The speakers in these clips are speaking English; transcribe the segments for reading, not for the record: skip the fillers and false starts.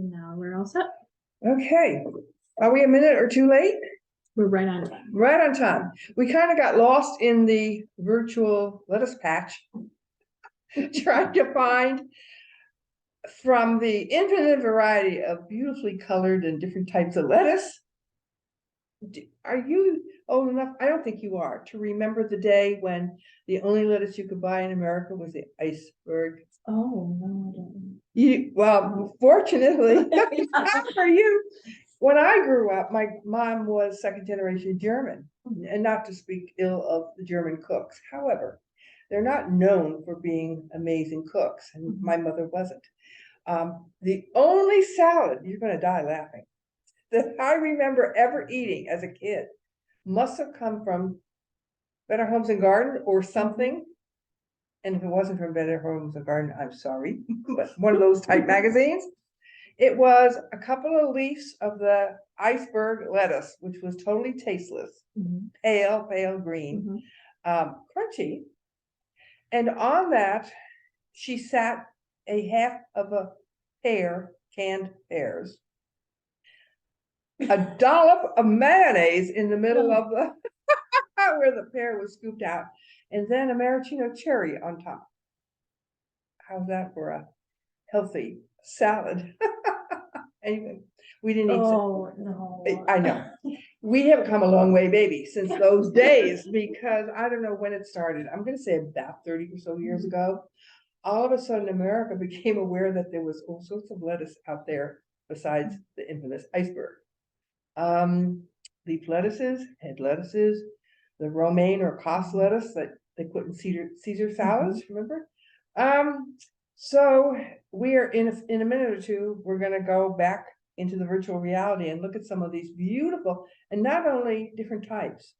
And now we're all set. Okay, are we a minute or two late? We're right on time. Right on time. We kind of got lost in the virtual lettuce patch, trying to find from the infinite variety of beautifully colored and different types of lettuce. Are you old enough? I don't think you are, to remember the day when the only lettuce you could buy in America was the iceberg. Oh, no, I don't. Well, fortunately for you, when I grew up, my mom was second generation German, and not to speak ill of the German cooks. However, they're not known for being amazing cooks, and my mother wasn't. The only salad, you're going to die laughing, that I remember ever eating as a kid must have come from Better Homes and Garden or something. And if it wasn't from Better Homes and Garden, I'm sorry, but one of those type magazines. It was a couple of leaves of the iceberg lettuce, which was totally tasteless, pale green, crunchy. And on that, she sat a half of a pear, canned pears, a dollop of mayonnaise in the middle of the where the pear was scooped out, and then a maraschino cherry on top. How's that for a healthy salad? Anyway, we didn't eat. Oh, no. I know. We have come a long way, baby, since those days, because I don't know when it started. I'm going to say about 30 or so years ago. All of a sudden, America became aware that there was all sorts of lettuce out there besides the infamous iceberg. Leaf lettuces, head lettuces, the romaine or Cos lettuce that they put in Caesar salads, remember? So we are in a minute or two, we're going to go back into the virtual reality and look at some of these beautiful, and not only different types,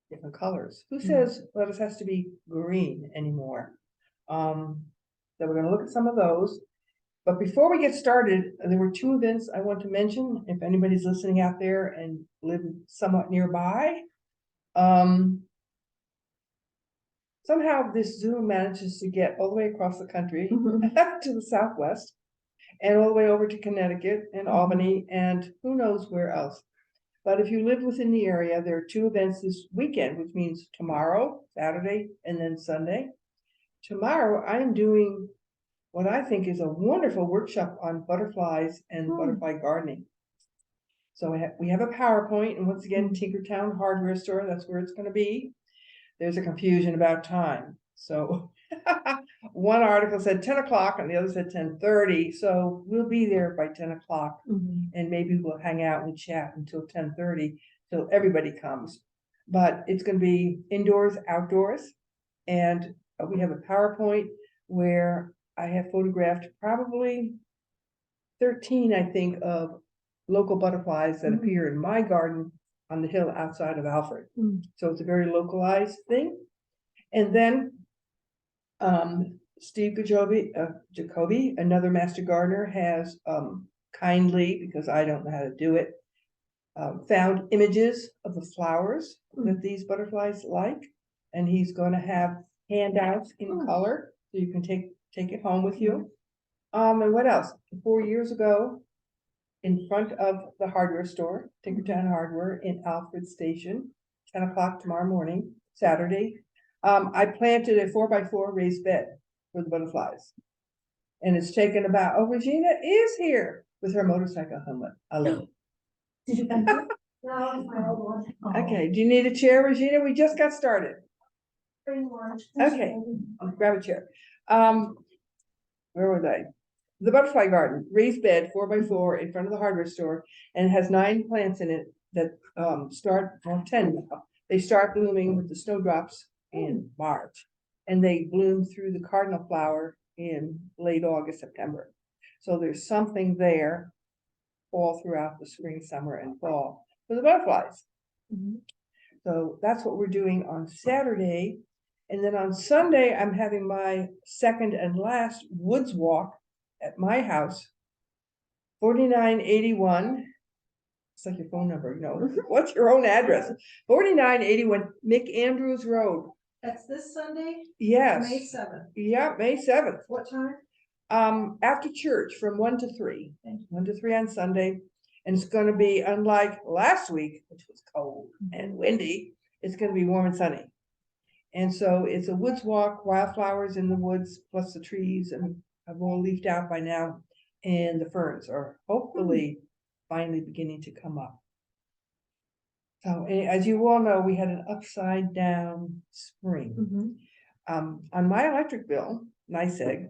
different colors. Who says lettuce has to be green anymore? So we're going to look at some of those. But before we get started, there were two events I want to mention. If anybody's listening out there and live somewhat nearby, somehow this Zoom manages to get all the way across the country to the Southwest and all the way over to Connecticut and Albany and who knows where else. But if you live within the area, there are two events this weekend, which means tomorrow, Saturday, and then Sunday. Tomorrow, I am doing what I think is a wonderful workshop on butterflies and butterfly gardening. So we have a PowerPoint, and once again, Tinkertown Hardware Store, that's where it's going to be. There's a confusion about time. So one article said 10 o'clock and the other said 10:30. So we'll be there by 10 o'clock and maybe we'll hang out and chat until 10:30 till everybody comes. But it's going to be indoors, outdoors. And we have a PowerPoint where I have photographed probably 13, I think, of local butterflies that appear in my garden on the hill outside of Alfred. So it's a very localized thing. And then Steve Jacoby, another master gardener, has kindly, because I don't know how to do it, found images of the flowers that these butterflies like. And he's going to have handouts in color so you can take it home with you. And what else? 4 years ago, in front of the hardware store, Tinkertown Hardware in Alfred Station, 10 o'clock tomorrow morning, Saturday. I planted a 4x4 raised bed for the butterflies. And it's taken about, oh, Regina is here with her motorcycle helmet. Hello. Did you find it? No, it's my old one. Okay, do you need a chair, Regina? We just got started. Okay, I'll grab a chair. Where was I? The butterfly garden, raised bed, 4x4 in front of the hardware store, and it has 9 plants in it that start, well, 10 now. They start blooming with the snowdrops in March, and they bloom through the cardinal flower in late August, September. So there's something there all throughout the spring, summer, and fall for the butterflies. So that's what we're doing on Saturday. And then on Sunday, I'm having my second and last woods walk at my house, 4981. It's like your phone number, you know. What's your own address? 4981 McAndrews Road. That's this Sunday? Yes. May 7th. Yeah, May 7th. What time? After church from 1 to 3, 1 to 3 on Sunday. And it's gonna be, unlike last week, which was cold and windy, it's gonna be warm and sunny. And so it's a woods walk, wildflowers in the woods, plus the trees, and have all leafed out by now. And the ferns are hopefully finally beginning to come up. So as you all know, we had an upside down spring. On my electric bill, NYSEG,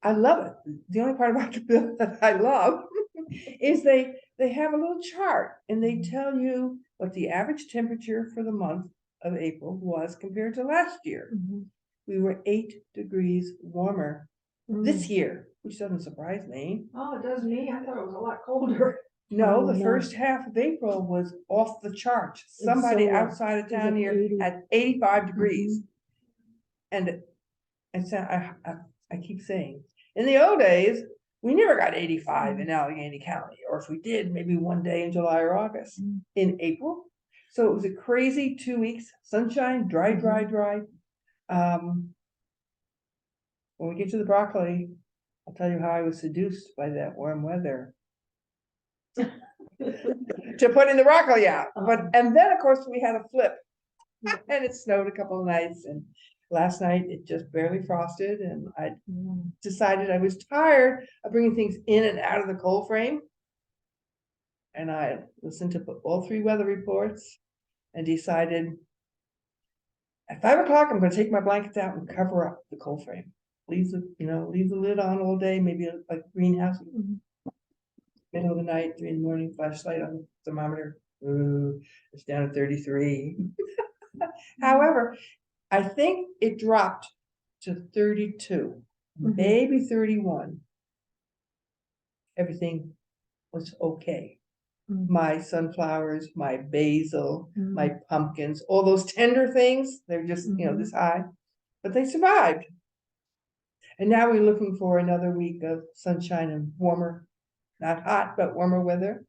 I love it. The only part about the bill that I love is they have a little chart and they tell you what the average temperature for the month of April was compared to last year. We were 8 degrees warmer this year, which doesn't surprise me. Oh, it does me. I thought it was a lot colder. No, Oh, the no. first half of April was off the charts. Somebody so, outside of town like here 80. had 85 degrees. And so I keep saying, in the old days, we never got 85 in Allegheny County, or if we did, maybe one day in July or August. In April. So it was a crazy 2 weeks, sunshine, dry. When we get to the broccoli, I'll tell you how I was seduced by that warm weather. To put in the broccoli out. And then of course we had a flip. And it snowed a couple of nights, and last night it just barely frosted, and I decided I was tired of bringing things in and out of the cold frame. And I listened to all 3 weather reports and decided at 5 o'clock, I'm gonna take my blankets out and cover up the cold frame. Leave the lid on all day, maybe like greenhouse. Middle of the night, 3 in the morning, flashlight on the thermometer. Ooh, it's down at 33. However, I think it dropped to 32, maybe 31. Everything was okay. My sunflowers, my basil, my pumpkins, all those tender things, they're just, this high, but they survived. And now we're looking for another week of sunshine and warmer, not hot, but warmer weather.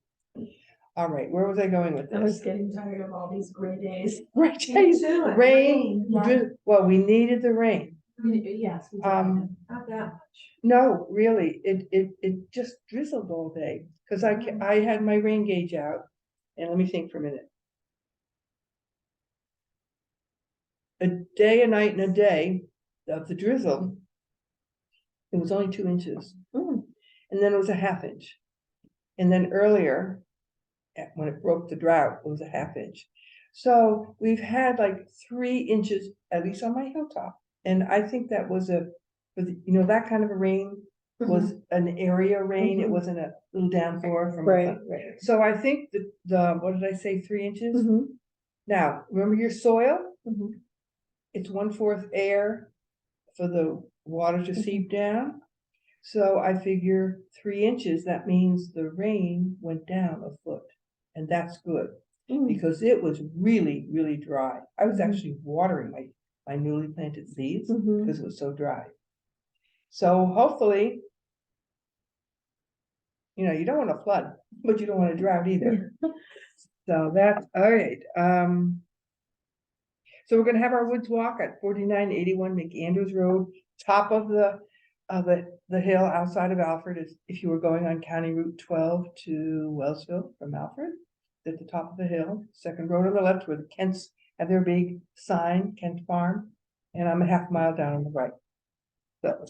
All right, where was I going with I was this? getting tired of all these gray days. Gray days, too, and rain. yeah. Well, we needed the rain. Yes. we did. Not that much. No, really, it just drizzled all day, because I had my rain gauge out, and let me think for a minute. A day, a night, and a day of the drizzle, it was only 2 inches. And then it was a ½ inch. And then earlier, when it broke the drought, it was a ½ inch. So we've had like 3 inches, at least on my hilltop. And I think that was that kind of a rain was an area rain. It wasn't a little downpour from Right. So I think the what did I say, 3 inches? Now, remember your soil? It's 1/4 air for the water to seep down. So I figure 3 inches, that means the rain went down a foot. And that's good, because it was really, really dry. I was actually watering my newly planted seeds because it was so dry. So hopefully, you don't want to flood, but you don't want to drought either. So that's all right. So we're gonna have our woods walk at 4981 McAndrews Road, top of the hill outside of Alfred. If you were going on County Route 12 to Wellsville from Alfred, at the top of the hill, second road on the left, where the Kents have their big sign, Kent Farm, and I'm a ½ mile down on the right. So,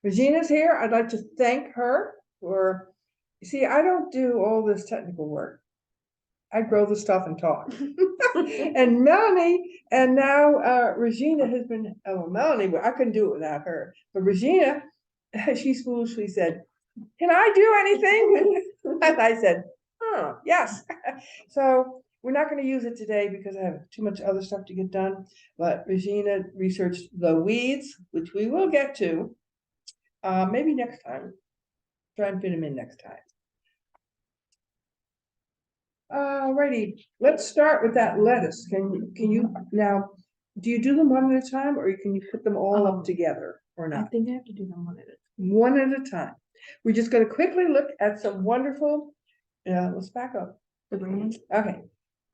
Regina's here. I'd like to thank her for. You see, I don't do all this technical work. I grow the stuff and talk. And Melanie, and now Regina has been. Oh, Melanie, I couldn't do it without her. But Regina, she foolishly said, "Can I do anything?" And I said, "Oh, yes." So we're not going to use it today because I have too much other stuff to get done. But Regina researched the weeds, which we will get to, maybe next time. Try and fit them in next time. Alrighty, let's start with that lettuce. Can you now? Do you do them one at a time, or can you put them all up together, or I not? think I have to do them one at a time. One at a time. We're just going to quickly look at some wonderful. Let's back up. The brand. Okay.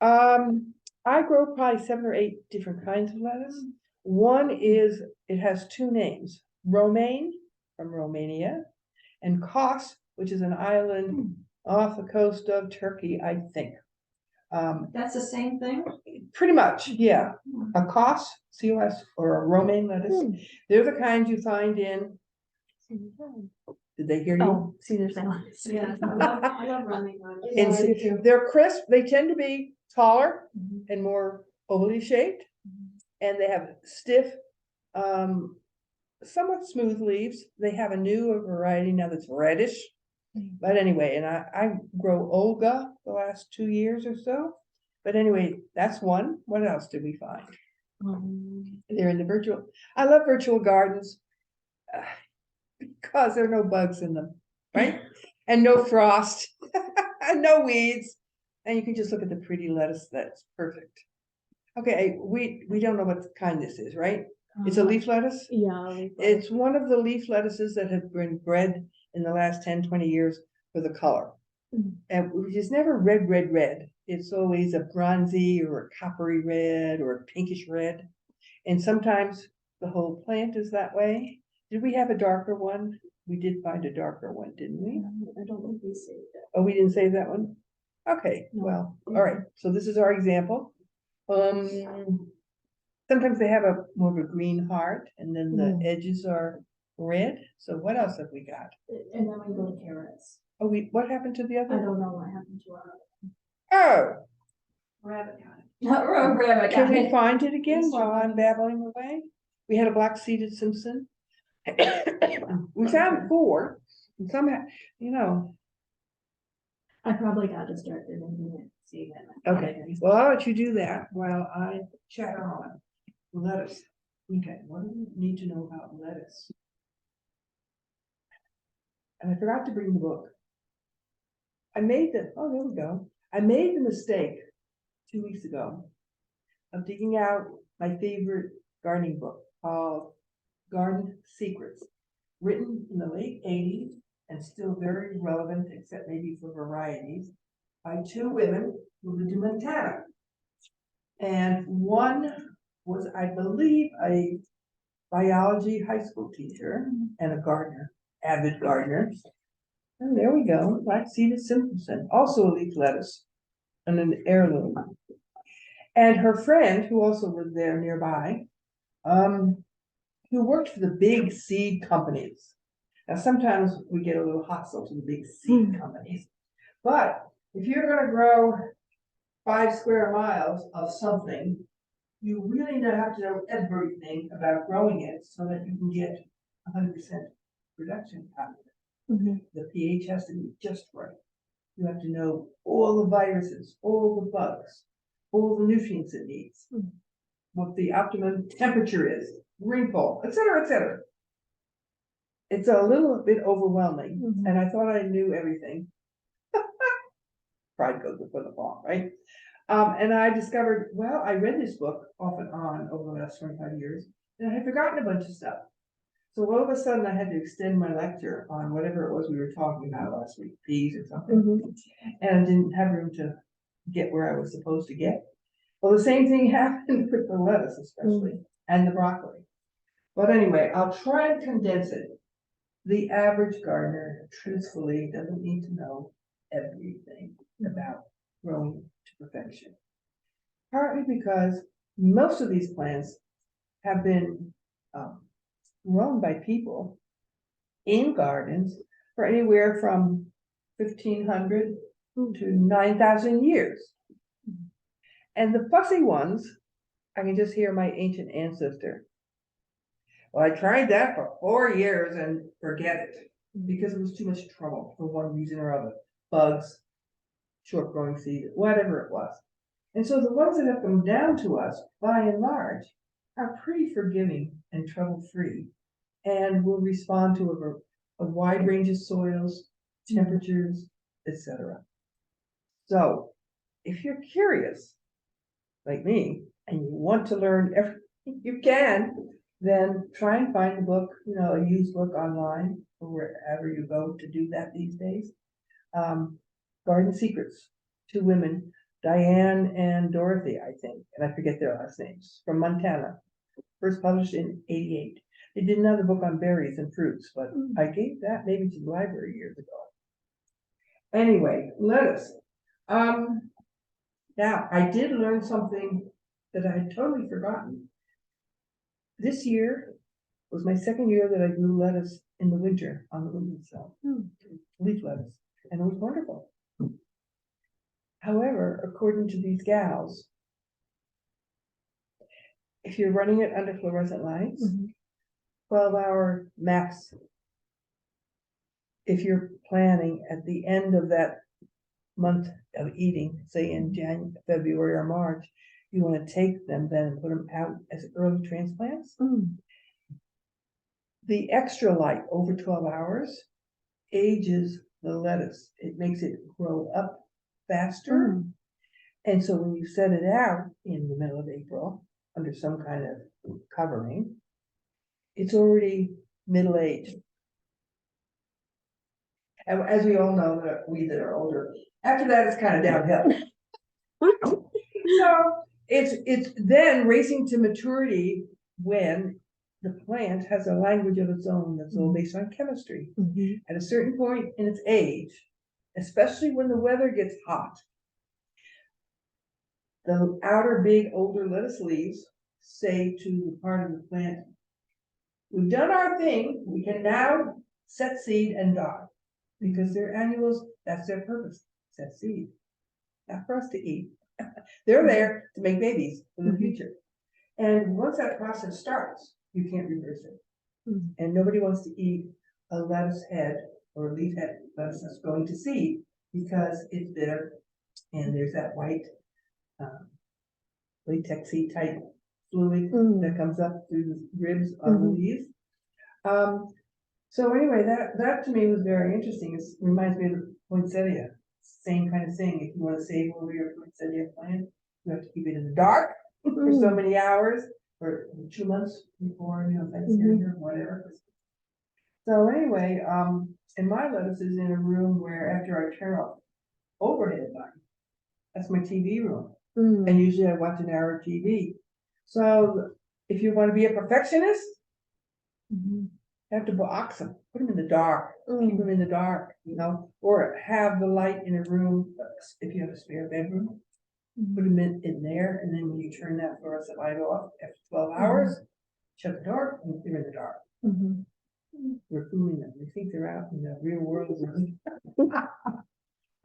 I grow probably 7 or 8 different kinds of lettuce. One is, it has 2 names. romaine from Romania, and Kos, which is an island off the coast of Turkey, I think. That's the same thing? Pretty much, yeah. A Kos, C-O-S, or a romaine lettuce. They're the kinds you find in, did they hear you? Oh, Caesar salads. Yeah, I love running on. In Yeah, I do too. They're crisp, they tend to be taller Mhm. and more ovally shaped, and they have stiff, somewhat smooth leaves. They have a new variety now that's reddish. But anyway, and I grow Olga the last 2 years or so. But anyway, that's one. What else did we find? They're in the virtual. I love virtual gardens because there are no bugs in them, right? And no frost, and no weeds. And you can just look at the pretty lettuce. That's perfect. Okay, we don't know what kind this is, right? It's a leaf lettuce. Yeah. It's one of the leaf lettuces that have been bred in the last 10, 20 years for the color. And which is never red. It's always a bronzy or a coppery red or a pinkish red. And sometimes the whole plant is that way. Did we have a darker one? We did find a darker one, didn't we? I don't think we saved it. Oh, we didn't save that one? Okay, No. well, all right. So this is our example. Sometimes they have a more of a green heart and then the edges are red. So what else have we got? And then we go to carrots. Oh, what happened to the I other? don't know what happened to our. Oh, Rabbit got it. Rabbit can got we it. find it again Easter while I'm bunnies. babbling away? We had a black-seeded Simpson. We found 4, and somehow, I probably got distracted and didn't see that. okay, well, I'll let you do that while I chat on lettuce. Okay, what do we need to know about lettuce? And I forgot to bring the book. Oh, there we go. I made the mistake 2 weeks ago of digging out my favorite gardening book called Garden Secrets, written in the late 80s and still very relevant, except maybe for varieties, by 2 women who lived in Montana. And one was, I believe, a biology high school teacher and a gardener, avid gardener. And there we go, black-seeded Simpson, also a leaf lettuce and an heirloom. And her friend, who also lived there nearby, who worked for the big seed companies. Now, sometimes we get a little hostile to the big seed companies, but if you're gonna grow 5 square miles of something, you really have to know everything about growing it so that you can get 100% production out of it. The pH has to be just right. You have to know all the viruses, all the bugs, all the nutrients it needs, what the optimum temperature is, rainfall, etc., etc. It's a little bit overwhelming, and I thought I knew everything. Pride goes before the fall, right? And I discovered, well, I read this book off and on over the last 25 years, and I had forgotten a bunch of stuff. So all of a sudden I had to extend my lecture on whatever it was we were talking about last week, peas or something, and I didn't have room to get where I was supposed to get. Well, the same thing happened with the lettuce, especially, and the broccoli. But anyway, I'll try and condense it. The average gardener, truthfully, doesn't need to know everything about growing to perfection. Partly because most of these plants have been grown by people in gardens for anywhere from 1,500 to 9,000 years. And the fussy ones, I can just hear my ancient ancestor. Well, I tried that for 4 years and forget it because it was too much trouble for one reason or other. Bugs, short growing seed, whatever it was. And so the ones that have come down to us, by and large, are pretty forgiving and trouble-free and will respond to a wide range of soils, temperatures, etc. So if you're curious, like me, and you want to learn everything you can, then try and find a book, a used book online or wherever you go to do that these days. Garden Secrets, 2 women, Diane and Dorothy, I think, and I forget their last names, from Montana, first published in '88. They did another book on berries and fruits, but I gave that maybe to the library years ago. Anyway, lettuce. Now, I did learn something that I had totally forgotten. This year was my second year that I grew lettuce in the winter on the windowsill, leaf lettuce, and it was wonderful. However, according to these gals, if you're running it under fluorescent lights, 12-hour max. If you're planning at the end of that month of eating, say in January, February, or March, you want to take them then and put them out as early transplants. The extra light over 12 hours ages the lettuce. It makes it grow up faster. And so when you set it out in the middle of April under some kind of covering, it's already middle-aged. And as we all know, that we that are older, after that it's kind of downhill. So it's then racing to maturity when the plant has a language of its own that's all based on chemistry. At a certain point in its age, especially when the weather gets hot, the outer big older lettuce leaves say to the part of the plant, we've done our thing, we can now set seed and die. Because they're annuals, that's their purpose, set seed. Not for us to eat. They're there to make babies for the future. And once that process starts, you can't reverse it. And nobody wants to eat a lettuce head or leaf head lettuce that's going to seed because it's bitter and there's that white latexy type fluid that comes up through the ribs on the leaves. So anyway, that to me was very interesting. It reminds me of the poinsettia. Same kind of thing. If you want to save over your poinsettia plant, you have to keep it in the dark for so many hours, or 2 months before, Thanksgiving or whatever. So anyway, and my lettuce is in a room where after I turn off overhead light, that's my TV room. And usually I watch an hour of TV. So if you want to be a perfectionist, you have to box them, put them in the dark, keep them in the dark, or have the light in a room. If you have a spare bedroom, put them in there, and then when you turn that fluorescent light off after 12 hours, shut the door, and they're in the dark. We're fooling them. We think they're out in the real world.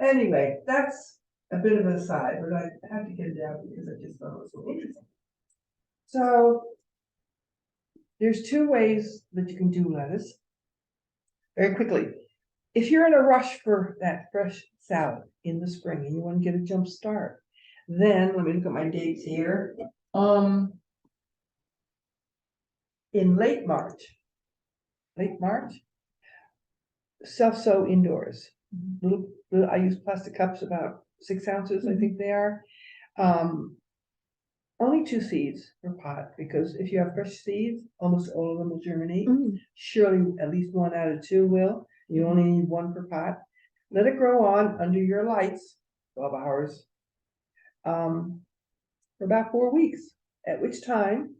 Anyway, that's a bit of an aside, but I have to get it out because I just thought it was so interesting. So there's 2 ways that you can do lettuce. Very quickly, if you're in a rush for that fresh salad in the spring and you want to get a jump start, then let me look at my dates here. In late March, self-sow indoors. Little, I use plastic cups, about 6 ounces, I think they are. Only 2 seeds per pot, because if you have fresh seeds, almost all of them will germinate. Surely at least 1 out of 2 will. You only need 1 per pot. Let it grow on under your lights, 12 hours, for about 4 weeks, at which time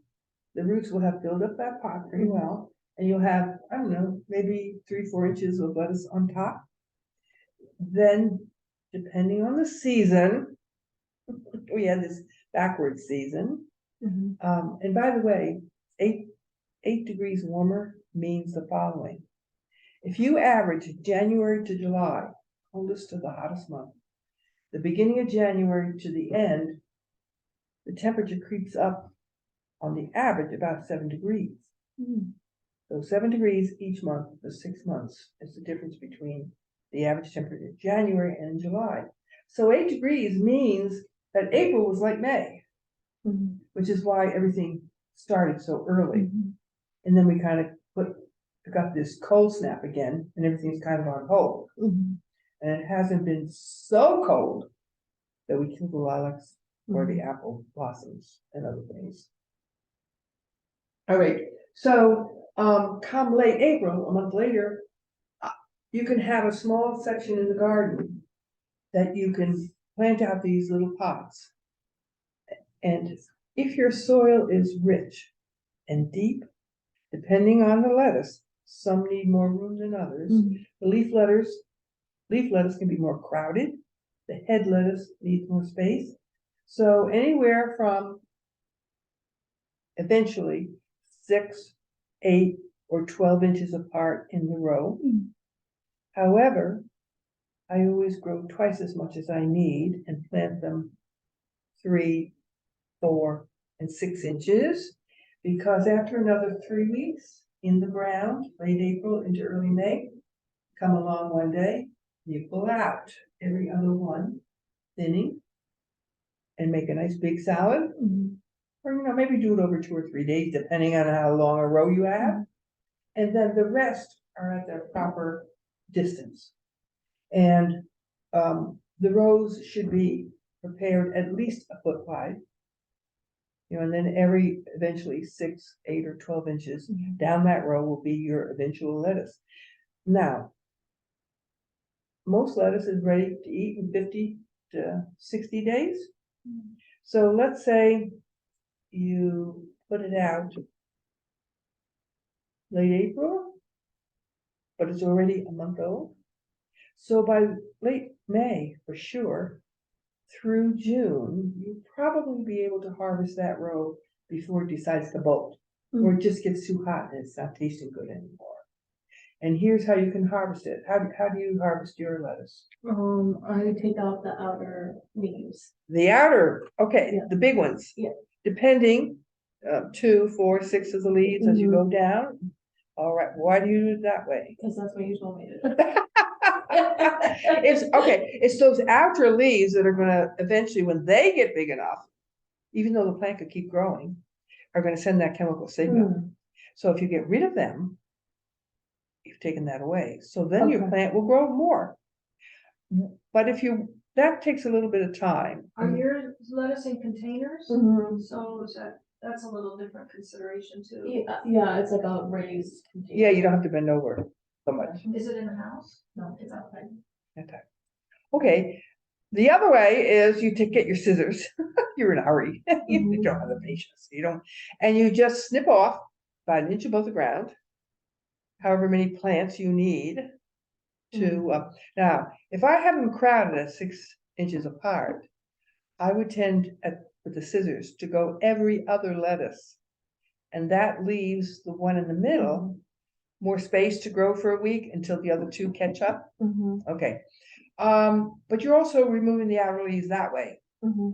the roots will have filled up that pot pretty well, and you'll have, I don't know, maybe 3-4 inches of lettuce on top. Then, depending on the season, we had this backwards season. And by the way, 8 degrees warmer means the following. If you average January to July, coldest to the hottest month, the beginning of January to the end, the temperature creeps up on the average about 7 degrees. So 7 degrees each month for 6 months is the difference between the average temperature in January and July. So 8 degrees means that April was like May, which is why everything started so early. And then we kind of got this cold snap again, and everything's kind of on hold. And it hasn't been so cold that we kill the lilacs or the apple blossoms and other things. All right, so come late April, a month later, you can have a small section in the garden that you can plant out these little pots. And if your soil is rich and deep, Depending on the lettuce, some need more room than others. The leaf lettuce can be more crowded. The head lettuce needs more space. So anywhere from eventually 6, 8, or 12 inches apart in the row. However, I always grow twice as much as I need and plant them 3, 4, and 6 inches, because after another 3 weeks in the ground, late April into early May, come along one day, you pull out every other one, thinning, and make a nice big salad. Or, maybe do it over 2 or 3 days, depending on how long a row you have. And then the rest are at their proper distance. And the rows should be prepared at least a foot wide. And then eventually 6, 8, or 12 inches down that row will be your eventual lettuce. Now, most lettuce is ready to eat in 50 to 60 days. So let's say you put it out late April, but it's already a month old. So by late May, for sure, through June, you'll probably be able to harvest that row before it decides to bolt, or it just gets too hot and it's not tasting good anymore. And here's how you can harvest it. How do you harvest your lettuce? I take out the outer leaves. The outer, okay, Yeah. the big ones. Yeah. Depending, 2, 4, 6 of the leaves as you go down. All right, why do you do it that way? Because that's what you told me to do. It's those outer leaves that are gonna eventually, when they get big enough, even though the plant could keep growing, are gonna send that chemical signal. So if you get rid of them, you've taken that away. So then your plant will grow more. But that takes a little bit of time. Are your lettuce in containers? So that's a little different consideration too. Yeah, it's like a raised container. Yeah, you don't have to bend over so much. Is it in the house? No, it's outside. Okay, the other way is you get your scissors. You're in a hurry. You don't have the patience. And you just snip off about 1 inch above the ground, however many plants you need to. Now, if I have them crowded at 6 inches apart, I would tend with the scissors to go every other lettuce, and that leaves the one in the middle more space to grow for a week until the other 2 catch up. Okay. But you're also removing the outer leaves that way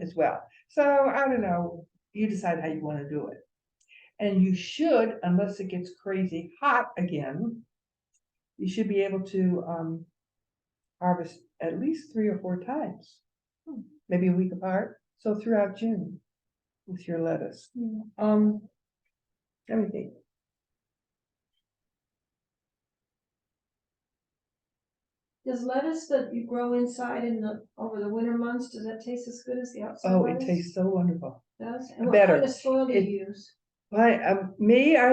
as well. So I don't know, you decide how you want to do it. And you should, unless it gets crazy hot again, you should be able to harvest at least 3 or 4 times, maybe a week apart. So throughout June with your lettuce. Let me think. Does lettuce that you grow inside over the winter months, does that taste as good as the outside Oh, lettuce? it tastes so wonderful. Does? And what better. kind of soil do you use? I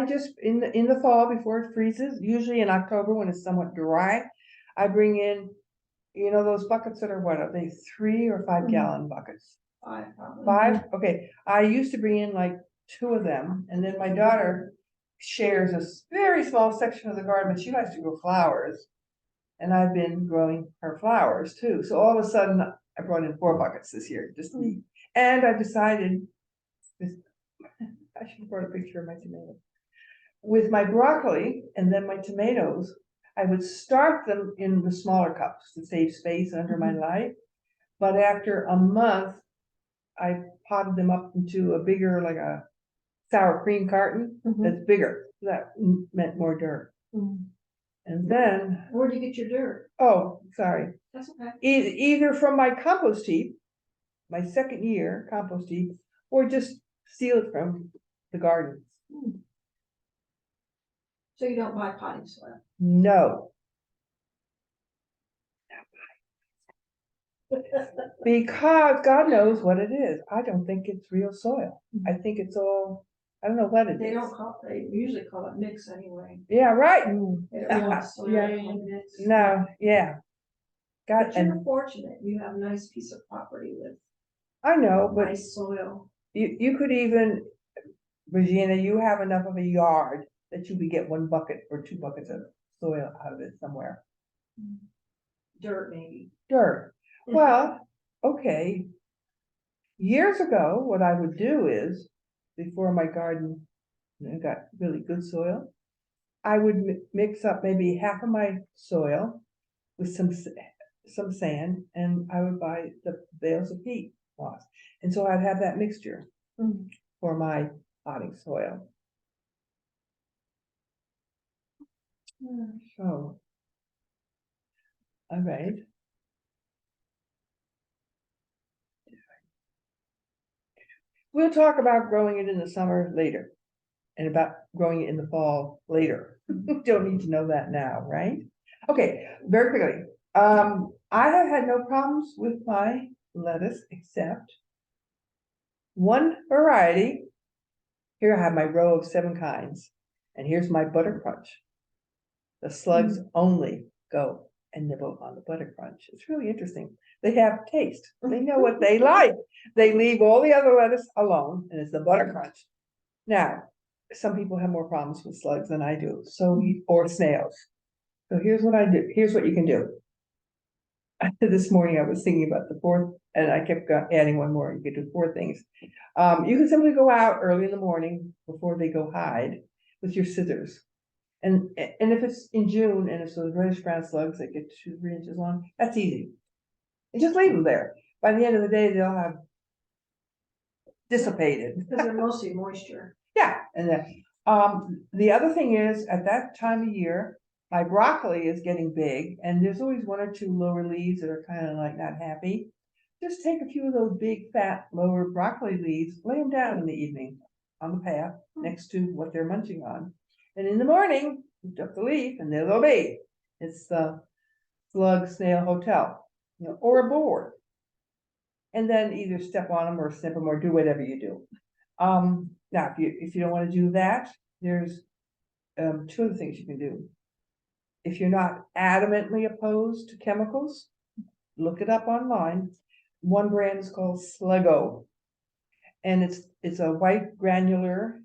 just in the fall before it freezes, usually in October when it's somewhat dry, I bring in, those buckets that are 3 or 5 gallon buckets? 5 probably. 5? Okay. I used to bring in like 2 of them, and then my daughter shares a very small section of the garden, but she likes to grow flowers. And I've been growing her flowers too. So all of a sudden I brought in 4 buckets this year, just me. And I decided I should have brought a picture of my tomatoes. With my broccoli and then my tomatoes, I would start them in the smaller cups to save space under my light. But after a month, I potted them up into a bigger, like a sour cream carton that's bigger. That meant more dirt. And then, Where'd you get your dirt? oh, sorry. That's okay. Either from my compost heap, my second year compost heap, or just steal it from the garden. So you don't buy potting soil? No. Because God knows what it is. I don't think it's real soil. I think it's all, I don't know what it is. They usually call it mix anyway. Yeah, right. They don't call it soil, Yeah, they call it mix. No, yeah. God, But you're and fortunate, you have a nice piece of property with I know, but nice soil. you could even, Regina, you have enough of a yard that you could get 1 bucket or 2 buckets of soil out of it somewhere. Dirt maybe. Dirt. Well, okay. Years ago, what I would do is, before my garden got really good soil, I would mix up maybe half of my soil with some sand, and I would buy the bales of peat moss. And so I'd have that mixture for my potting soil. So, all right. We'll talk about growing it in the summer later, and about growing it in the fall later. Don't need to know that now, right? Okay, very quickly. I have had no problems with my lettuce except one variety. Here I have my row of 7 kinds, and here's my butter crunch. The slugs only go and nibble on the butter crunch. It's really interesting. They have taste. They know what they like. They leave all the other lettuce alone, and it's the butter crunch. Now, some people have more problems with slugs than I do, or snails. So here's what I do. Here's what you can do. This morning I was thinking about the 4th, and I kept adding one more. You could do 4 things. You can simply go out early in the morning before they go hide with your scissors. And if it's in June and it's those reddish brown slugs that get 2 or 3 inches long, that's easy. And just leave them there. By the end of the day, they'll have dissipated. Because they're mostly moisture. Yeah, and then the other thing is, at that time of year, my broccoli is getting big, and there's always 1 or 2 lower leaves that are kind of like not happy. Just take a few of those big, fat, lower broccoli leaves, lay them down in the evening on the path next to what they're munching on. And in the morning, lift up the leaf, and there they'll be. It's the slug snail hotel, or a board. And then either step on them or snip them or do whatever you do. Now, if you don't want to do that, there's 2 other things you can do. If you're not adamantly opposed to chemicals, look it up online. One brand is called Sluggo, and it's a white granular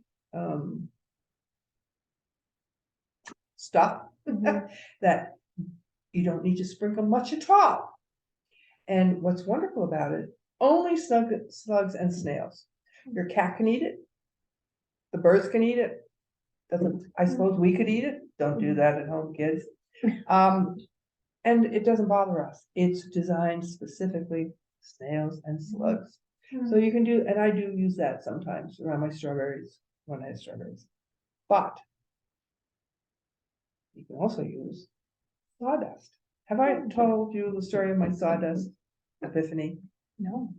stuff that you don't need to sprinkle much at all. And what's wonderful about it, only slugs and snails. Your cat can eat it. The birds can eat it. I suppose we could eat it. Don't do that at home, kids. And it doesn't bother us. It's designed specifically snails and slugs. So you can do, and I do use that sometimes around my strawberries when I have strawberries. But you can also use sawdust. Have I told you the story of my sawdust epiphany? No.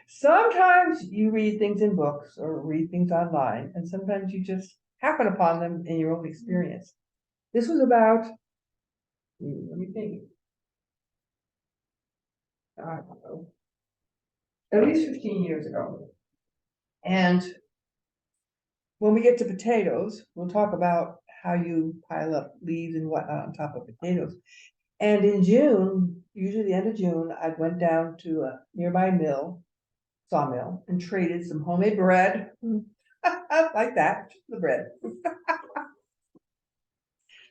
Sometimes you read things in books or read things online, and sometimes you just happen upon them in your own experience. This was about, let me think, I don't know, at least 15 years ago. And when we get to potatoes, we'll talk about how you pile up leaves and whatnot on top of potatoes. And in June, usually the end of June, I went down to a nearby sawmill, and traded some homemade bread, like that, the bread.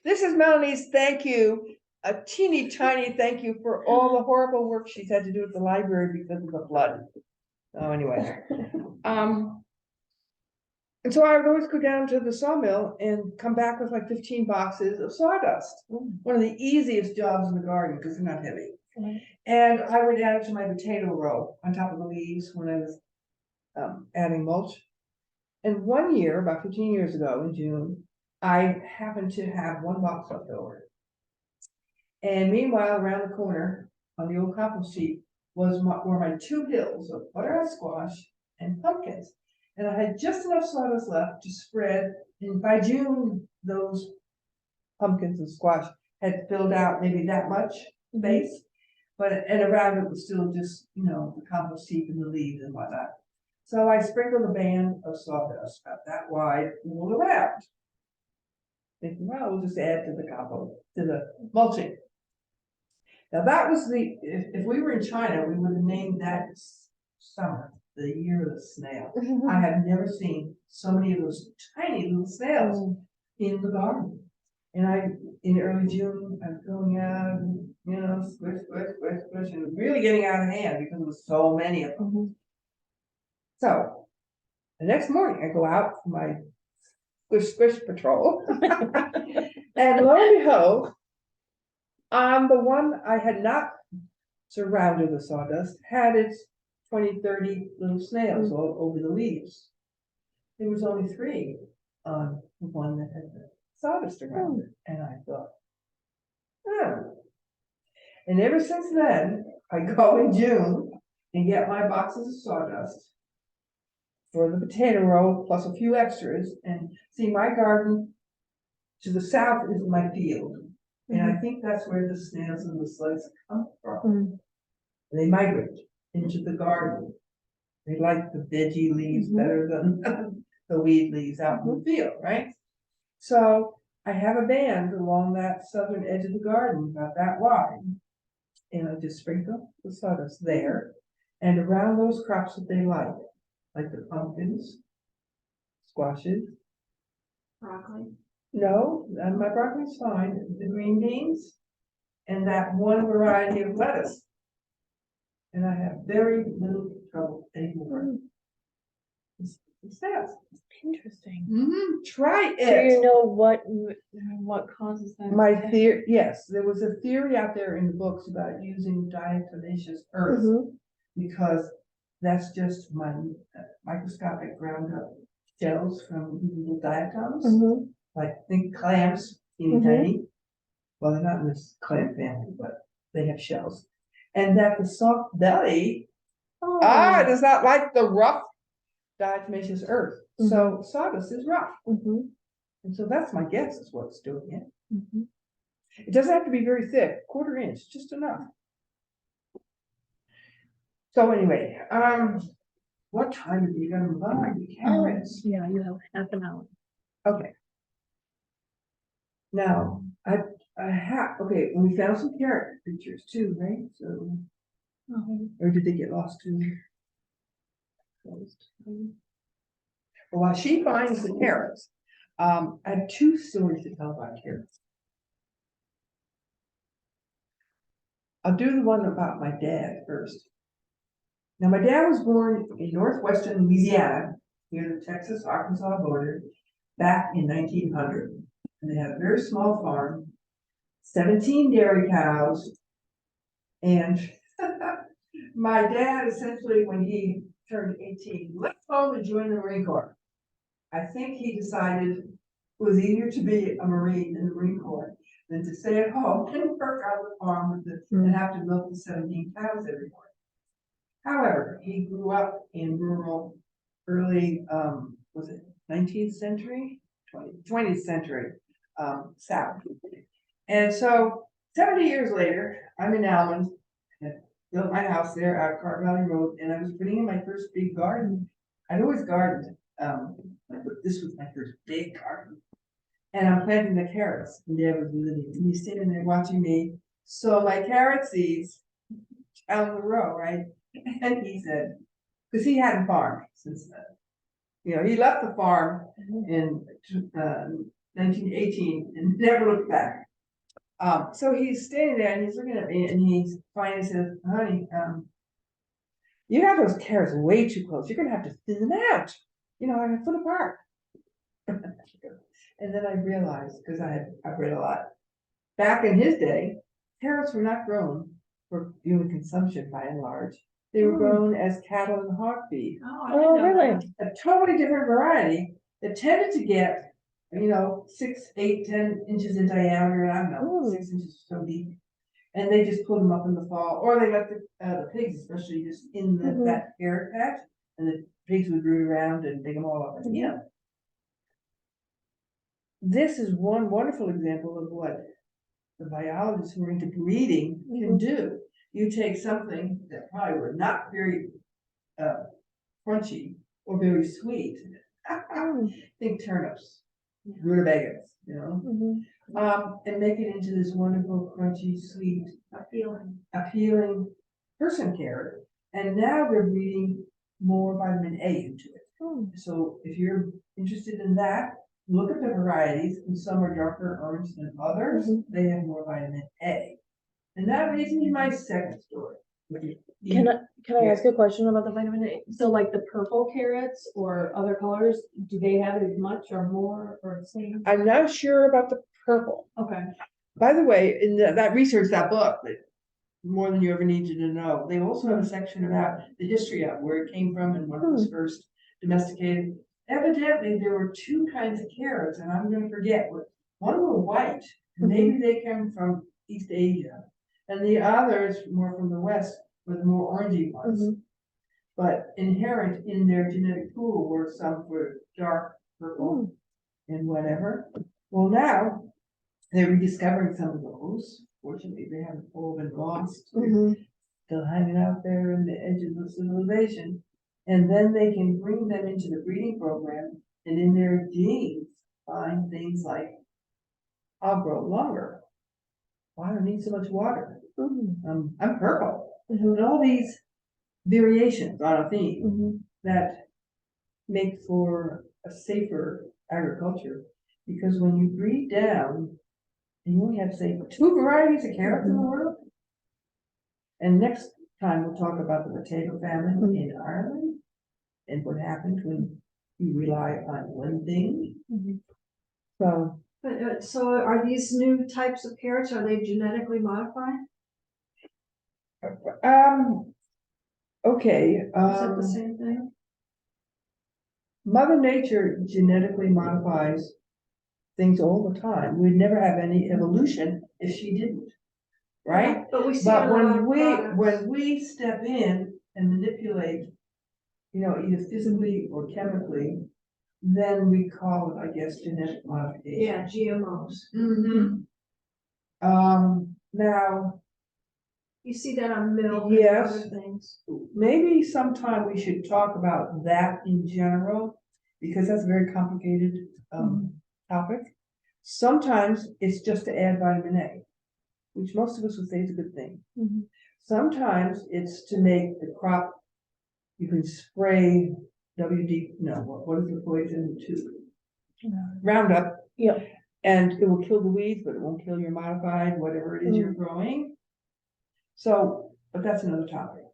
This is Melanie's thank you, a teeny tiny thank you for all the horrible work she's had to do at the library because of the flood. So anyway, and so I would always go down to the sawmill and come back with like 15 boxes of sawdust. One of the easiest jobs in the garden because they're not heavy. And I would add it to my potato row on top of the leaves when I was adding mulch. And one year, about 15 years ago in June, I happened to have 1 box left over. And meanwhile, around the corner on the old compost heap were my 2 hills of butternut squash and pumpkins. And I had just enough sawdust left to spread. And by June, those pumpkins and squash had filled out maybe that much space. And around it was still just, the compost heap and the leaves and whatnot. So I sprinkled a band of sawdust about that wide all around. Thinking, well, we'll just add to the compost, to the mulching. Now that was if we were in China, we would have named that summer the year of the snail. I have never seen so many of those tiny little snails in the garden. And in early June, I was going out, and, squish, squish, squish, squish, and really getting out of hand because there was so many of them. So, the next morning, I go out for my squish, squish patrol. And lo and behold, the one I had not surrounded with sawdust had its 20, 30 little snails all over the leaves. There was only 3 on the one that had the sawdust around it. And I thought, oh. And ever since then, I go in June and get my boxes of sawdust for the potato roll plus a few extras, and see, my garden to the south is my field. And I think that's where the snails and the slugs come from. They migrate into the garden. They like the veggie leaves better than the weed leaves out in the field, right? So I have a band along that southern edge of the garden, about that wide. And I just sprinkle the sawdust there and around those crops that they like the pumpkins, squashes. Broccoli. No, my broccoli's fine. The green beans and that one variety of lettuce. And I have very little trouble anymore. It's fast. Interesting. Try So you it. know what causes that? My theory, yes, there was a theory out there in the books about using diatomaceous earth because that's just my microscopic ground up shells from little diatoms, like think clams, teeny tiny. Well, they're not in this clam family, but they have shells. And that the soft belly does not like the rough diatomaceous earth. So sawdust is rough. And so that's my guess is what's doing it. It doesn't have to be very thick, 1/4 inch, just enough. So anyway, what time are you gonna buy the carrots? Yeah, you have half an hour. Okay. Now, okay, we found some carrot pictures too, right? So, or did they get lost too? Well, while she finds the carrots, I have 2 stories to tell about carrots. I'll do the one about my dad first. Now, my dad was born in northwestern Louisiana, near the Texas-Arkansas border, back in 1900. And they had a very small farm, 17 dairy cows, and my dad essentially, when he turned 18, left home to join the Marine Corps. I think he decided it was easier to be a Marine in the Marine Corps than to stay at home and work on the farm and have to milk the 17 cows every morning. However, he grew up in rural, early, was it 19th century? 20th century, South. And so 70 years later, I'm in Almond, and built my house there out Car Valley Road, and I was putting in my first big garden. I'd always gardened, but this was my first big garden. And I'm planting the carrots, and Dad was with me, and he's sitting there watching me sow my carrot seeds out the row, right? And he said, because he hadn't farmed since then. He left the farm in 1918 and never looked back. So he's standing there and he's looking at me and he finally says, honey, you have those carrots way too close. You're gonna have to thin them out. A foot apart. And then I realized, because I've read a lot, back in his day, carrots were not grown for human consumption by and large. They were grown as cattle and hog feed. Oh, really? A totally different variety that tended to get, 6, 8, 10 inches in diameter. I don't know, 6 inches so deep. And they just pulled them up in the fall, or they let the pigs, especially, just in that carrot patch, and the pigs would root around and dig them all up. And, this is one wonderful example of what the biologists who are into breeding can do. You take something that probably were not very crunchy or very sweet. Think turnips, rutabagas, and make it into this wonderful, crunchy, sweet, appealing person carrot. And now they're breeding more vitamin A into it. So if you're interested in that, look at the varieties, and some are darker orange than others, they have more vitamin A. And that leads me to my second story. Can I ask a question about the vitamin A? So like the purple carrots or other colors, do they have as much or more or the same? I'm not sure about the purple. Okay. By the way, in that research, that book, that More Than You Ever Needed to Know, they also have a section about the history of where it came from and when it was first domesticated. Evidently, there were two kinds of carrots, and I'm gonna forget what, one were white, and maybe they came from East Asia, and the others more from the West, with more orangey ones. But inherent in their genetic pool were some were dark purple and whatever. Well, now they're rediscovering some of those. Fortunately, they haven't all been lost. They're still hanging out there in the edges of civilization. And then they can bring them into the breeding program and in their genes find things like, I'll grow longer. Why do I need so much water? I'm purple. And all these variations on a theme that make for a safer agriculture. Because when you breed down, and you only have, say, 2 varieties of carrots in the world. And next time we'll talk about the potato famine in Ireland and what happens when you rely on one thing. So, So are these new types of carrots, are they genetically modified? okay, Is that the same thing? Mother Nature genetically modifies things all the time. We'd never have any evolution if she didn't, right? But we see it in a lot of products. when we step in and manipulate, either physically or chemically, then we call it, I guess, genetic modification. Yeah, GMOs. Now, You see that on milk and Yes. other things. maybe sometime we should talk about that in general, because that's a very complicated topic. Sometimes it's just to add vitamin A, which most of us would say is a good thing. Sometimes it's to make the crop, you can spray what is the poison to Roundup. Yeah. And it will kill the weeds, but it won't kill your modified, whatever it is you're growing. So, but that's another topic.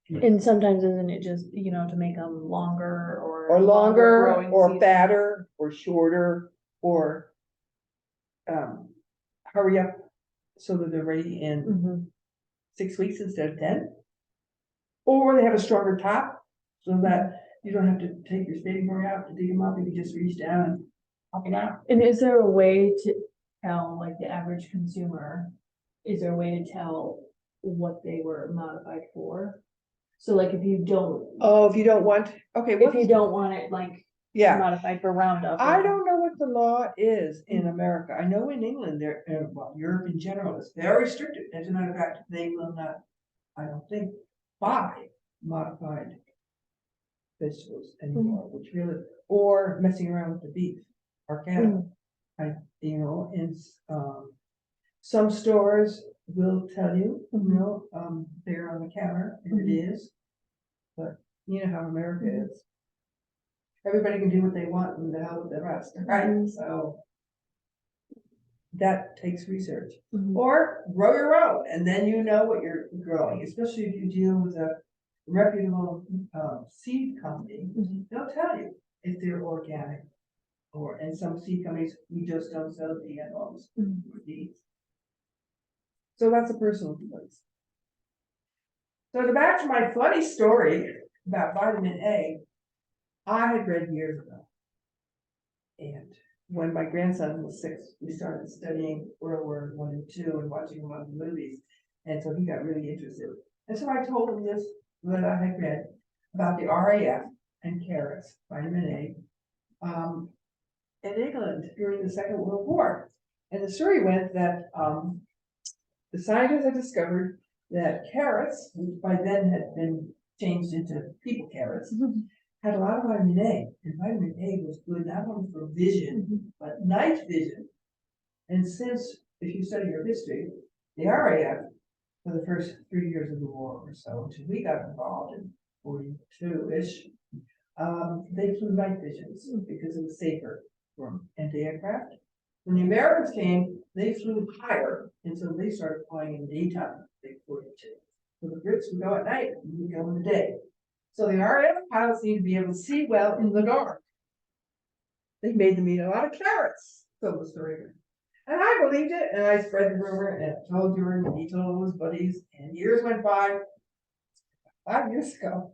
And sometimes isn't it just, to make them longer Or longer, growing or season? fatter, or shorter, or hurry up so that they're ready in 6 weeks instead of 10. Or they have a stronger top so that you don't have to take your spading board out to dig them up. You can just reach down and pop it out. And is there a way to tell, like the average consumer, is there a way to tell what they were modified for? So like if you don't, Oh, if you don't want, okay, if you don't want it like yeah. modified for Roundup. I don't know what the law is in America. I know in England, Europe in general is very restricted. As a matter of fact, they will not, I don't think, buy modified vegetables anymore, which really, or messing around with the beef or cattle. In some stores will tell you, they're on the counter if it is, but you know how America is. Everybody can do what they want and the hell with the rest, right? So that takes research. Or grow your own, and then you know what you're growing, especially if you deal with a reputable seed company. They'll tell you if they're organic, and some seed companies, we just don't sell GMOs or seeds. So that's a personal choice. So to back to my funny story about vitamin A, I had read years ago. And when my grandson was 6, we started studying World War I and II and watching a lot of movies. And so he got really interested. And so I told him this, that I had read about the RAF and carrots, vitamin A, in England during the Second World War. And the story went that the scientists had discovered that carrots, which by then had been changed into people carrots, had a lot of vitamin A, and vitamin A was good not only for vision, but night vision. And since, if you study your history, the RAF, for the first 3 years of the war or so, until we got involved in 42-ish. They flew night visions because it was safer from anti-aircraft. When the Americans came, they flew higher, and so they started flying in the daytime, big 42. So the Brits would go at night, and we would go in the day. So the RAF pilots need to be able to see well in the dark. They made them eat a lot of carrots, so was the rumor. And I believed it, and I spread the rumor, and I told Jordan, and he told all his buddies, and years went by. 5 years ago.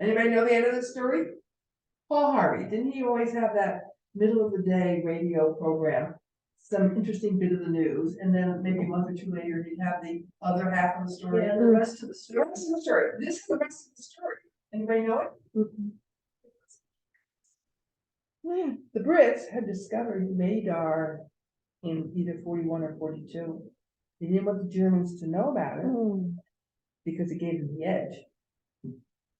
Anybody know the end of the story? Paul Harvey, didn't he always have that middle of the day radio program? Some interesting bit of the news, and then maybe a month or two later, he'd have the other half of the story. Yeah, the rest of the The story. rest of the story. This is the rest of the story. Anybody know it? The Brits had discovered radar in either 41 or 42. They didn't want the Germans to know about it because it gave them the edge.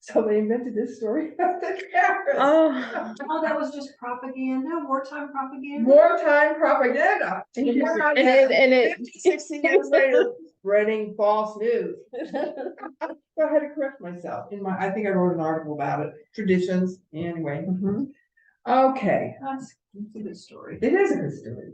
So they invented this story about the carrots. Oh, that was just propaganda, wartime propaganda? Wartime propaganda. And here I am, 50, 60 years later, spreading false news. So I had to correct myself I think I wrote an article about it, traditions, anyway. Okay, That's a good story. it is a good story.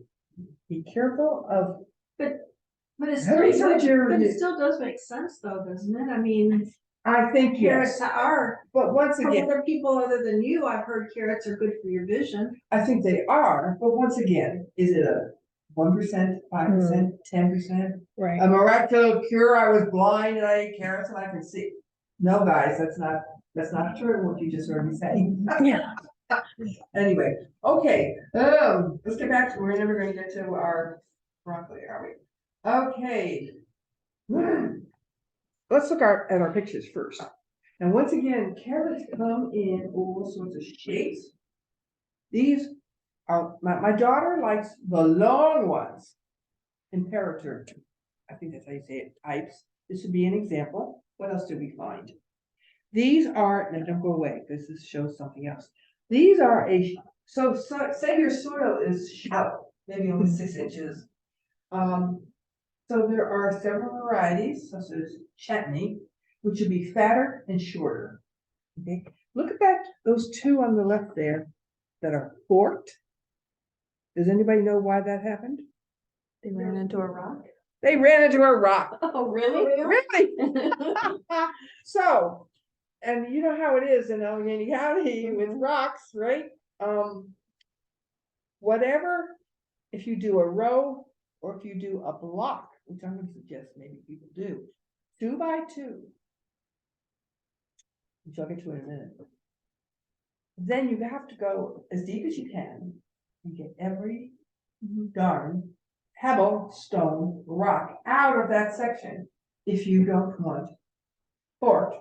Be careful of. But it Every still, time you're- but it still does make sense though, doesn't it? I mean, I think carrots yes, are, but once from again, other people other than you, I've heard carrots are good for your vision. I think they are, but once again, is it a 1%, 5%, 10%? Right. A miraculous cure, I was blind and I ate carrots and I can see. No, guys, that's not true, what you just heard me say. Yeah. Anyway, okay, let's get back to, we're never gonna get to our broccoli, are we? Okay. Let's look at our pictures first. And once again, carrots come in all sorts of shapes. These are, my daughter likes the long ones. Imperator, I think that's how you say it, types. This would be an example. What else did we find? These are, no, don't go away, because this shows something else. These are so say your soil is shallow, maybe only 6 inches. So there are several varieties, such as chutney, which would be fatter and shorter. Okay, look at those two on the left there that are forked. Does anybody know why that happened? They ran into a rock. They ran into a rock. Oh, really? Really? So, and you know how it is in Allegheny County with rocks, right? Whatever, if you do a row or if you do a block, which I'm going to suggest maybe people do, 2 by 2, which I'll get to in a minute. Then you have to go as deep as you can and get every darn pebble, stone, rock out of that section if you don't want forked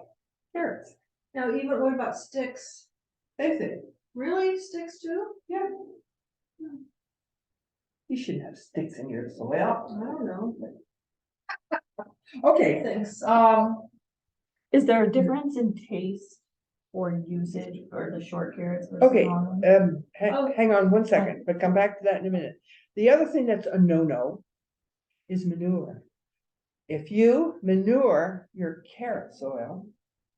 carrots. Now, even what about sticks? They say, Really? Sticks too? yeah. You shouldn't have sticks in your soil. I don't know, but Okay, thanks. Is there a difference in taste or usage for the short carrots versus okay, long ones? hang on 1 second, but come back to that in a minute. The other thing that's a no-no is manure. If you manure your carrot soil,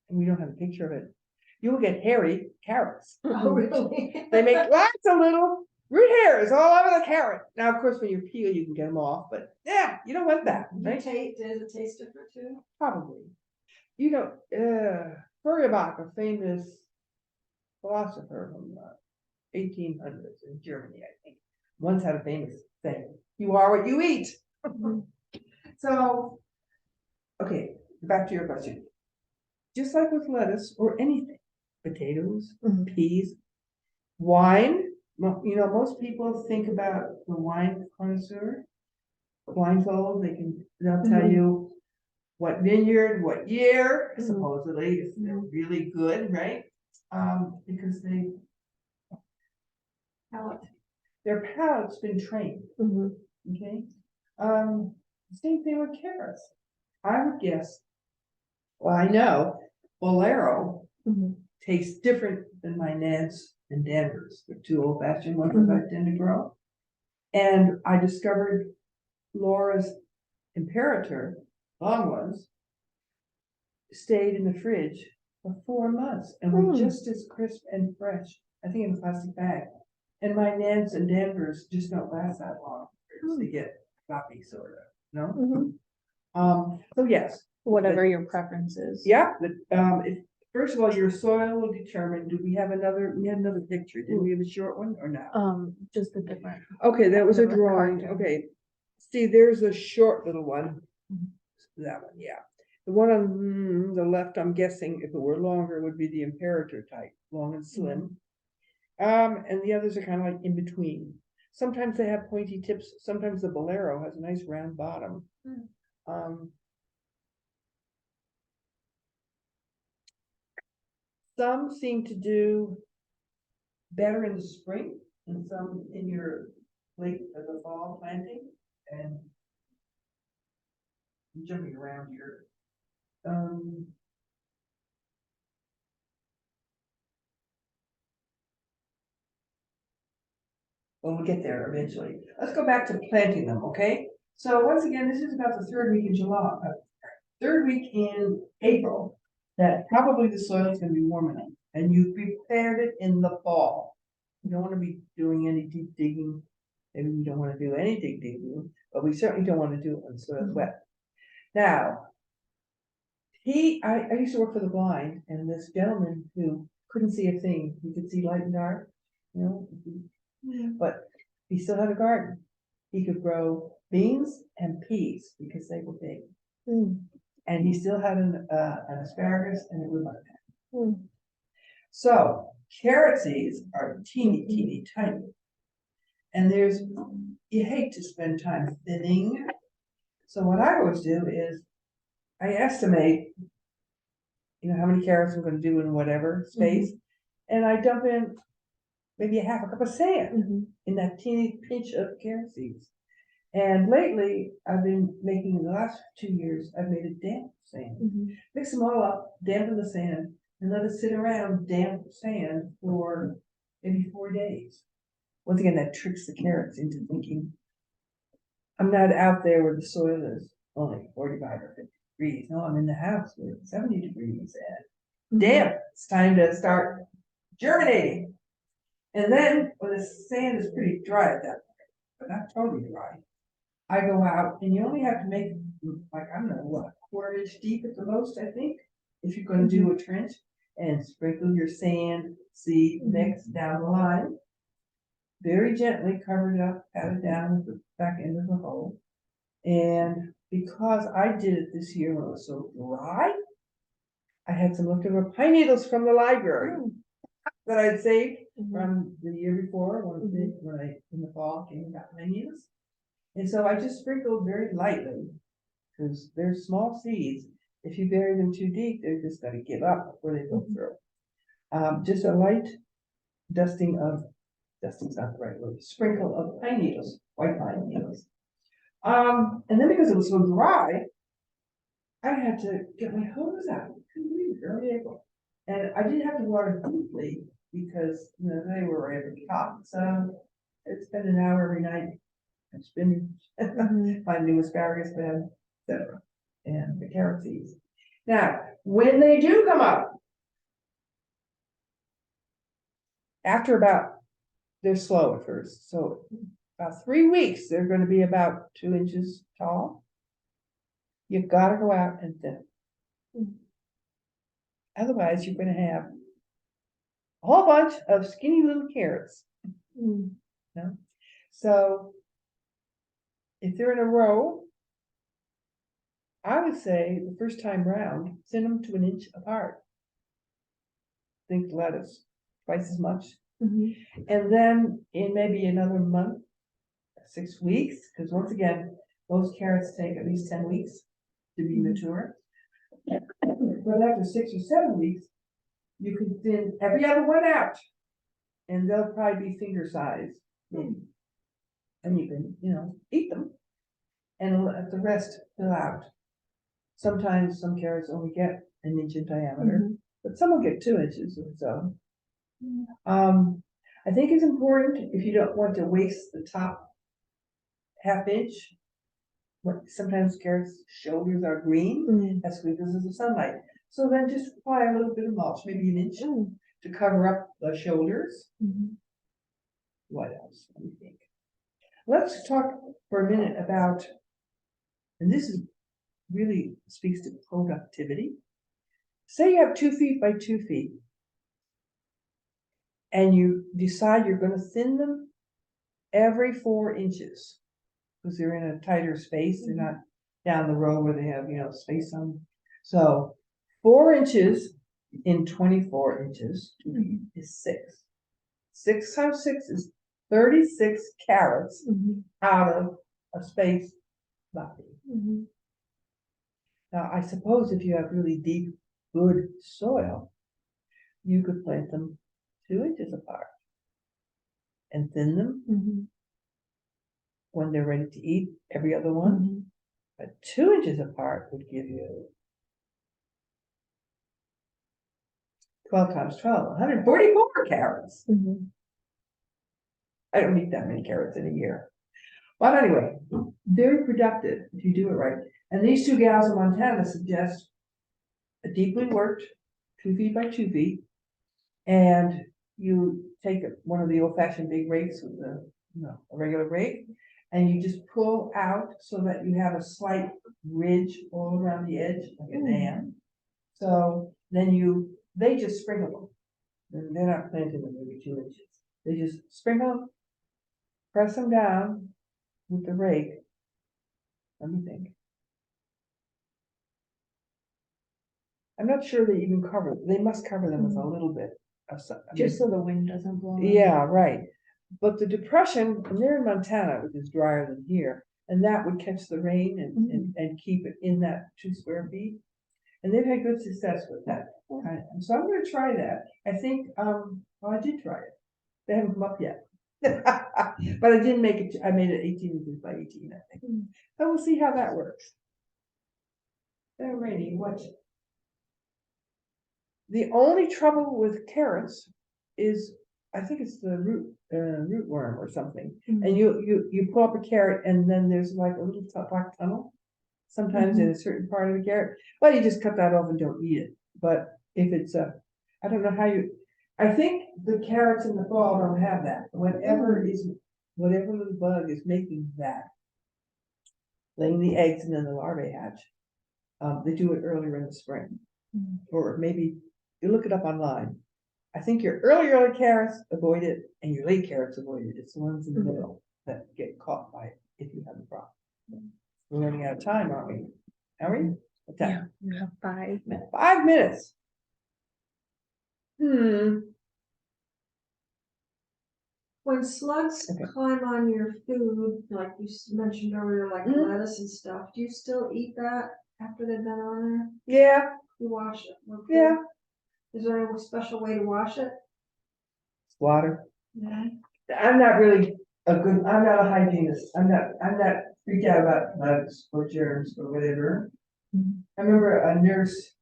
and we don't have a picture of it, you will get hairy carrots. Oh, really? They make lots of little root hairs all over the carrot. Now, of course, when you peel, you can get them off, but yeah, you don't want that, right? Does it taste different too? Probably. You know, Feuerbach, a famous philosopher from the 1800s in Germany, I think, once had a famous saying, "You are what you eat." So, okay, back to your question. Just like with lettuce or anything, potatoes, peas, wine, you know, most people think about the wine connoisseur, blindfold, they'll tell you what vineyard, what year, supposedly, if they're really good, right? Because their palate's been trained, okay? Same thing with carrots. I would guess, well, I know Bolero tastes different than my Neds and Danvers. They're 2 old-fashioned ones that I tend to grow. And I discovered Laura's Imperator, long ones, stayed in the fridge for 4 months and were just as crisp and fresh, I think in a plastic bag. And my Nans and Danvers just don't last that long, they get floppy sort of, no? So yes, Whatever your preference is. yeah, if, first of all, your soil will determine, we had another picture, did we have a short one or not? Just a different. Okay, that was a Different drawing, cartoon. okay. See, there's a short little one. That one, yeah. The one on the left, I'm guessing if it were longer, would be the Imperator type, long and slim. And the others are kind of like in between. Sometimes they have pointy tips, sometimes the Bolero has a nice round bottom. Some seem to do better in the spring and some in your late the fall planting. And I'm jumping around here. Well, we'll get there eventually. Let's go back to planting them, okay? So once again, this is about the third week in July, third week in April, that probably the soil is going to be warm enough. And you prepared it in the fall. You don't want to be doing any deep digging. Maybe we don't want to do any deep digging, but we certainly don't want to do it when the soil is wet. Now, I used to work for the blind, and this gentleman who couldn't see a thing, he could see light and dark, you know, but he still had a garden. He could grow beans and peas because they were big. And he still had an asparagus and a rhubarb. So carrot seeds are teeny tiny. And you hate to spend time thinning. So what I always do is I estimate, you know, how many carrots I'm going to do in whatever space. And I dump in maybe a half a cup of sand in that teeny pinch of carrot seeds. And lately, I've been making, in the last 2 years, I've made it damp sand. Mix them all up, dampen the sand, and let it sit around damp sand for maybe 4 days. Once again, that tricks the carrots into thinking, I'm not out there where the soil is only 45 or 50 degrees. No, I'm in the house where it's 70 degrees and damp. It's time to start germinating. And then when the sand is pretty dry at that point, but not totally dry, I go out and you only have to make, like, I don't know, what, 1/4 inch deep at the most, I think, if you're going to do a trench, and sprinkle your sand seed mix down the line. Very gently cover it up, pat it down with the back end of the hole. And because I did it this year when it was so dry, I had some leftover pine needles from the library that I'd saved from the year before when I in the fall came and got pine needles. And so I just sprinkled very lightly, because they're small seeds. If you bury them too deep, they're just going to give up before they go through. Just a light dusting's not the right word, sprinkle of pine needles, white pine needles. And then because it was so dry, I had to get my hose out. Couldn't believe it, early April. And I didn't have to water deeply because, you know, they were able to top. So it's been an hour every night. Spinach, my new asparagus bed, etc. And the carrot seeds. Now, when they do come up, they're slow at first. So about 3 weeks, they're going to be about 2 inches tall. You've got to go out and thin. Otherwise, you're going to have a whole bunch of skinny little carrots. No? So if they're in a row, I would say the first time round, thin them to 1 inch apart. Think lettuce, twice as much. And then in maybe another month, 6 weeks, because once again, most carrots take at least 10 weeks to be mature. But after 6 or 7 weeks, you can thin every other one out. And they'll probably be finger size, maybe. And you can, you know, eat them. And let the rest fill out. Sometimes some carrots only get 1 inch in diameter, but some will get 2 inches or so. I think it's important, if you don't want to waste the top ½ inch. Sometimes carrots' shoulders are green. That's because of the sunlight. So then just apply a little bit of mulch, maybe an inch, to cover up the shoulders. What else? Let me think. Let's talk for a minute about, and this is really speaks to productivity. Say you have 2 feet by 2 feet, and you decide you're going to thin them every 4 inches, because they're in a tighter space. They're not down the row where they have, space on. So 4 inches in 24 inches is 6. 6 times 6 is 36 carrots out of a space bucket. Now, I suppose if you have really deep, good soil, you could plant them 2 inches apart and thin them when they're ready to eat, every other one. But 2 inches apart would give you 12 times 12, 144 carrots. I don't eat that many carrots in a year. But anyway, very productive if you do it right. And these 2 gals in Montana suggest a deeply worked 2 feet by 2 feet. And you take one of the old fashioned big rakes with a regular rake, and you just pull out so that you have a slight ridge all around the edge, like a dam. So then they just sprinkle them. And they're not planting them every 2 inches. They just sprinkle them, press them down with the rake. Let me think. I'm not sure they even cover them. They must cover them with a little bit of sun. Just so the wind doesn't blow. Yeah, right. But the depression, and they're in Montana, which is drier than here, and that would catch the rain and keep it in that 2 square feet. And they've had good success with that. So I'm going to try that. I think, I did try it. They haven't come up yet. But I didn't make it, I made it 18 inches by 18, I think. So we'll see how that works. Alrighty, what? The only trouble with carrots is, I think it's the rootworm or something. And you pull up a carrot, and then there's like a little black tunnel, sometimes in a certain part of the carrot. Well, you just cut that off and don't eat it. But if it's I don't know how I think the carrots in the fall don't have that. Whatever little bug is making that, laying the eggs and then the larvae hatch, they do it earlier in the spring. Or maybe you look it up online. I think your early carrots avoid it, and your late carrots avoid it. It's the ones in the middle that get caught by it if you have a problem. We're running out of time, aren't we? Are we? What time? Yeah, you have 5 minutes. 5 minutes. When slugs climb on your food, like you mentioned earlier, like lettuce and stuff, do you still eat that after they've been on there? Yeah. You wash it? Okay. Yeah. Is there any special way to wash it? Water. Yeah. I'm not a hygienist. I'm not freaked out about bugs or germs or whatever. I remember a nurse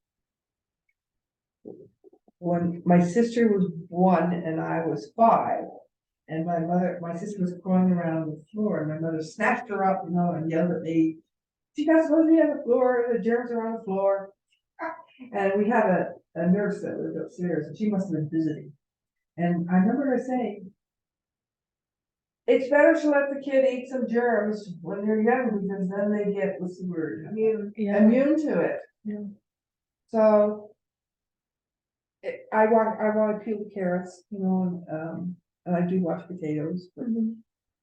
when my sister was 1 and I was 5, and my sister was crawling around the floor, and my mother snatched her up, and yelled at me, "She's not supposed to be on the floor, the germs are on the floor." And we had a nurse that lived upstairs, and she must have been visiting. And I remember her saying, "It's better to let the kid eat some germs when they're young, because then they get, what's the word? Immune to it." Yeah. So I want to peel the carrots, and I do wash potatoes, but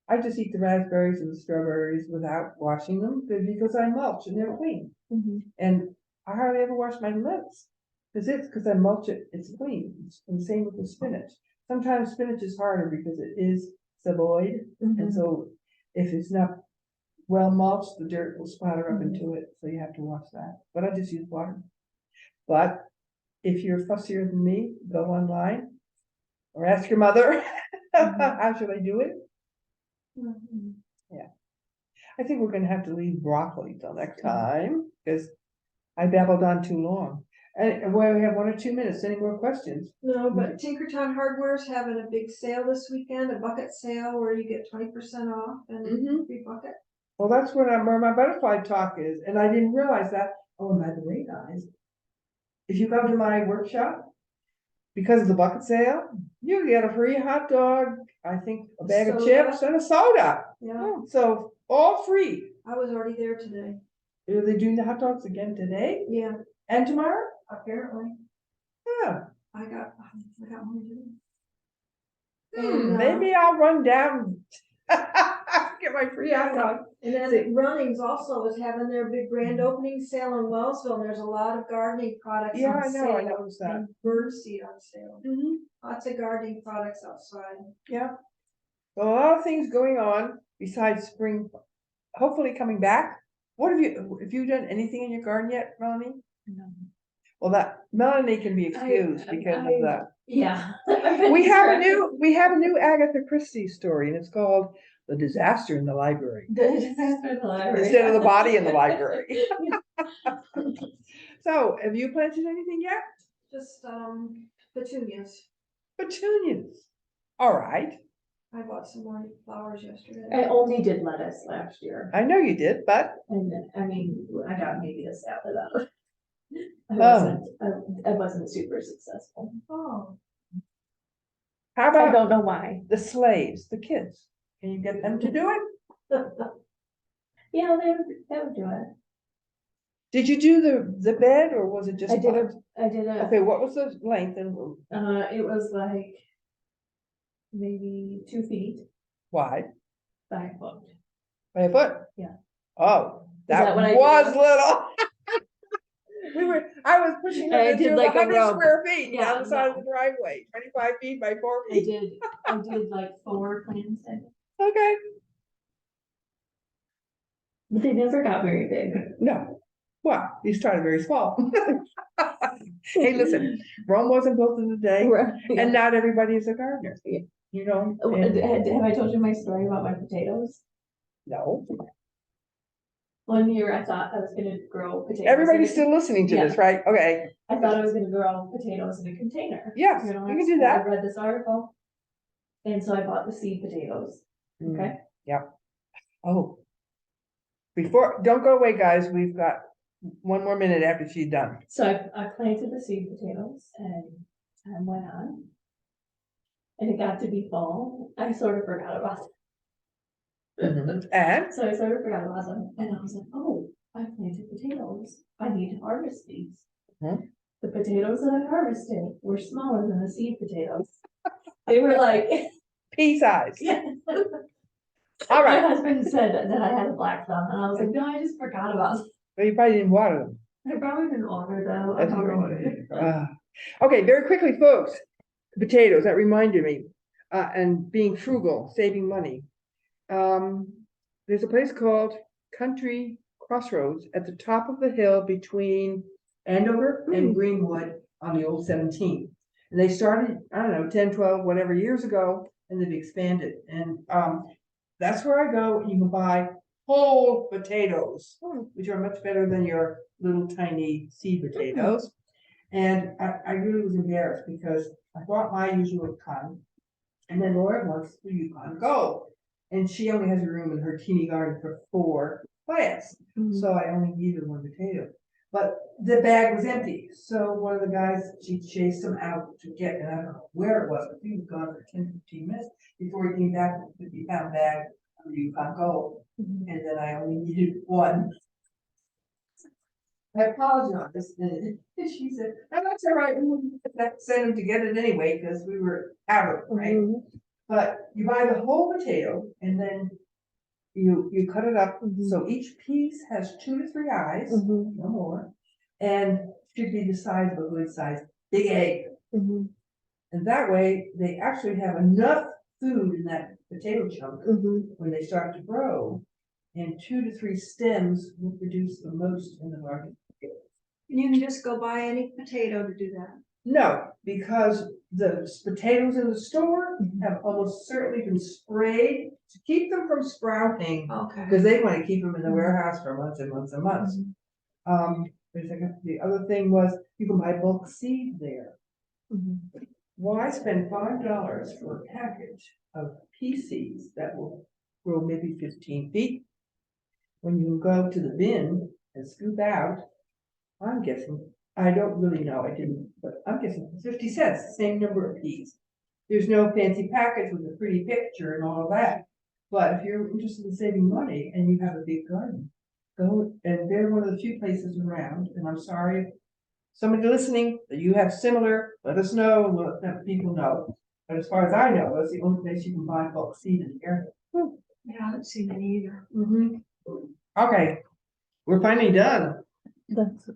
I just eat the raspberries and the strawberries without washing them because I mulch and they're clean. And I hardly ever wash my lettuce because I mulch it, it's clean. And the same with the spinach. Sometimes spinach is harder because it is savoid, and so if it's not well mulched, the dirt will splatter up into it, so you have to wash that. But I just use water. But if you're fussier than me, go online or ask your mother, how should I do it? Yeah. I think we're going to have to leave broccoli till next time because I babbled on too long. And well, we have 1 or 2 minutes. Any more questions? No, but Tinkertown Hardware's having a big sale this weekend, a bucket sale where you get 20% off and free bucket. Well, that's where my butterfly talk is. And I didn't realize that. Oh, and by the way, guys, if you come to my workshop, because of the bucket sale, you get a free hot dog, I think a bag of Soda. chips and a soda. Yeah, So all free. I was already there today. Are they doing the hot dogs again today Yeah, and tomorrow? apparently. Yeah. I got one today. And, Maybe I'll run down. Get my free hot dog. And then Runnings also is having their big grand opening sale in Wellsville, and there's a lot of gardening products Yeah, on I know, sale. I noticed that. And bird seed on sale. Mhm. Lots of gardening products outside. Yeah. Well, a lot of things going on besides spring, hopefully coming back. Have you done anything in your garden yet, Melanie? No. Well, that Melanie can be excused because of that. Yeah. We have a new Agatha Christie story, and it's called The Disaster in the Library. Instead of the body in the library. So, have you planted anything yet? Just, petunias. Petunias. All right. I bought some more flowers yesterday. I only did lettuce last year, I know you did, but and I mean, I got maybe a salad out. I wasn't super successful. Oh, how I about don't know why. the slaves, the kids? Can you get them to do it? Yeah, they would do it. Did you do the bed or was it just? I did a, Okay, what was the length and it was like maybe 2 feet wide? by a foot. By a foot? Yeah. Oh, that that what I was did? little. I was pushing I her to did do like a 100 row. square feet Yeah, down the side of no. the driveway, 25 feet by 4 I feet. did like 4 plants, Okay, but they never got very big. no. Well, you started very small. Hey, listen, Rome wasn't built in a day, and not everybody is a gardener. Yeah. You know? Have I told you my story about my potatoes? No. One year I thought I was gonna grow potatoes. Everybody's still listening to this, right? Okay. I thought I was gonna grow potatoes in a container. Yes, You know, you can do I that. read this article. And so I bought the seed potatoes, okay? Yep. Oh. Don't go away, guys. We've got one more minute after she's done. So I planted the seed potatoes and time went on. And it got to be fall. I sort of forgot about them. And So I sort of forgot about them. And I was like, oh, I planted potatoes. I need to harvest these. Mhm. The potatoes that I harvested were smaller than the seed potatoes. They were like, pea size. yeah. All right. My husband said that I had a black thumb, and I was like, no, I just forgot about it. Well, you probably didn't water them. I probably didn't order though. I don't know what it is. Okay, very quickly, folks. Potatoes, that reminded me. And being frugal, saving money. There's a place called Country Crossroads at the top of the hill between Andover and Greenwood on the old 17th. And they started, I don't know, 10, 12, whatever years ago, and they've expanded. And that's where I go. You can buy whole potatoes, which are much better than your little tiny seed potatoes. And I really was embarrassed because I bought my usual kind, and then Laura wants the Yukon Gold. And she only has a room in her teeny garden for 4 plants. So I only needed 1 potato. But the bag was empty. So one of the guys, she chased him out to get, and I don't know where it was, but he was gone for 10, 15 minutes before he came back with a 50-pound bag of Yukon Gold. And then I only needed 1. I apologized. And she said, "Oh, that's all right. We'll send him to get it anyway," because we were out of it, right? But you buy the whole potato and then you cut it up. So each piece has 2 to 3 eyes, no more, and should be the size of a good sized big egg. And that way they actually have enough food in that potato chunk when they start to grow. And 2 to 3 stems will produce the most in the garden. and you can just go buy any potato to do that. No, because the potatoes in the store have almost certainly been sprayed to keep them from sprouting, Okay. because they want to keep them in the warehouse for months and months and months. The other thing was you can buy bulk seed there. Why spend $5 for a package of pea seeds that will grow maybe 15 feet when you can go to the bin and scoop out, I'm guessing, I don't really know, I didn't, but I'm guessing 50 cents, the same number of peas. There's no fancy package with a pretty picture and all of that. But if you're interested in saving money and you have a big garden, go, and they're one of the few places around, and I'm sorry. If somebody listening, that you have similar, let us know, and let people know. But as far as I know, that's the only place you can buy bulk seed in the area. Yeah, I haven't seen any either. Okay, we're finally done. That's